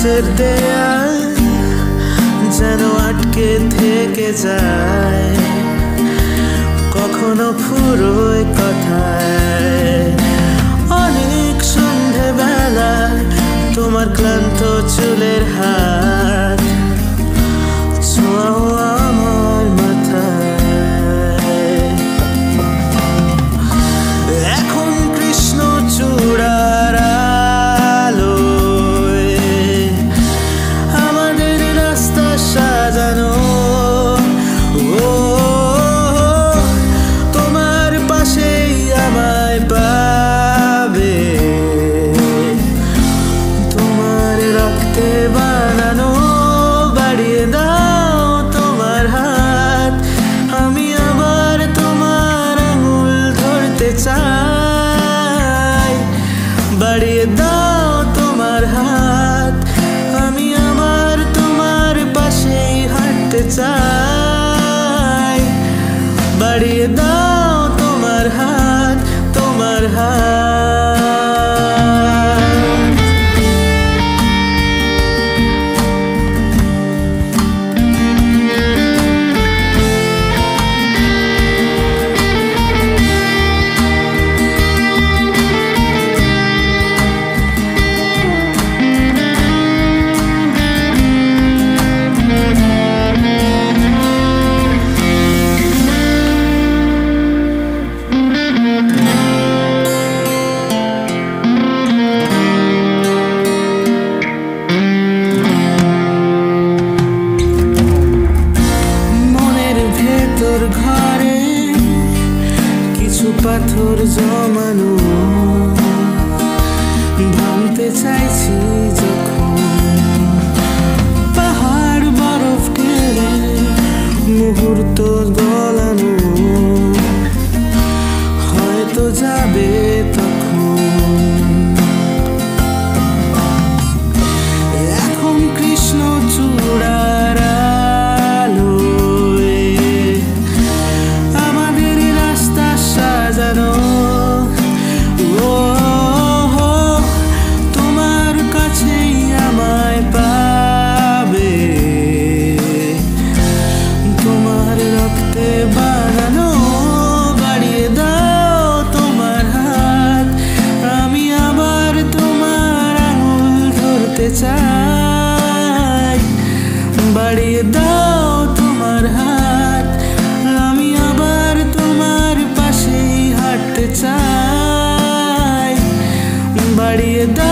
কাছের দেয়াল যেন আটকে থেকে যায়, কখনো ফুরোয় কথায়। অনেক সন্ধেবেলা তোমার ক্লান্ত চুলের হাত ছোঁয়াও আমার মাথায়। এখন কৃষ্ণ চূড়ার আলোয় আমাদের রাস্তা সাজানো, তোমার পাশেই আমায় পাবে, তোমার রক্তে বানানো। বাড়িয়ে দাও তোমার হাত, আমি আবার তোমার আঙুল ধরতে চাই। বাড়িয়ে দাও তোমার হাত, আমি আবার তোমার পাশেই হাঁটতে চাই। বাড়িয়ে দাও তোমার হাত, তোমার হাত। ঘরে কিছু পাথর জমানো, ভাঙতে চাইছি যখন পাহাড় বরফ ঢেলে মুহূর্ত গলানো, হয়তো যাবে তখন। এখন কৃষ্ণ চূড়ার তোমার কাছেই আমায় পাবে, তোমার রক্তে বানানো। বাড়িয়ে দাও তোমার হাত, আমি আবার তোমার আঙুল ধরতে চাই। বাড়িয়ে দাও তোমার হাত, আমি আবার তোমার পাশেই হাঁটতে চাই। বাড়িয়ে দাও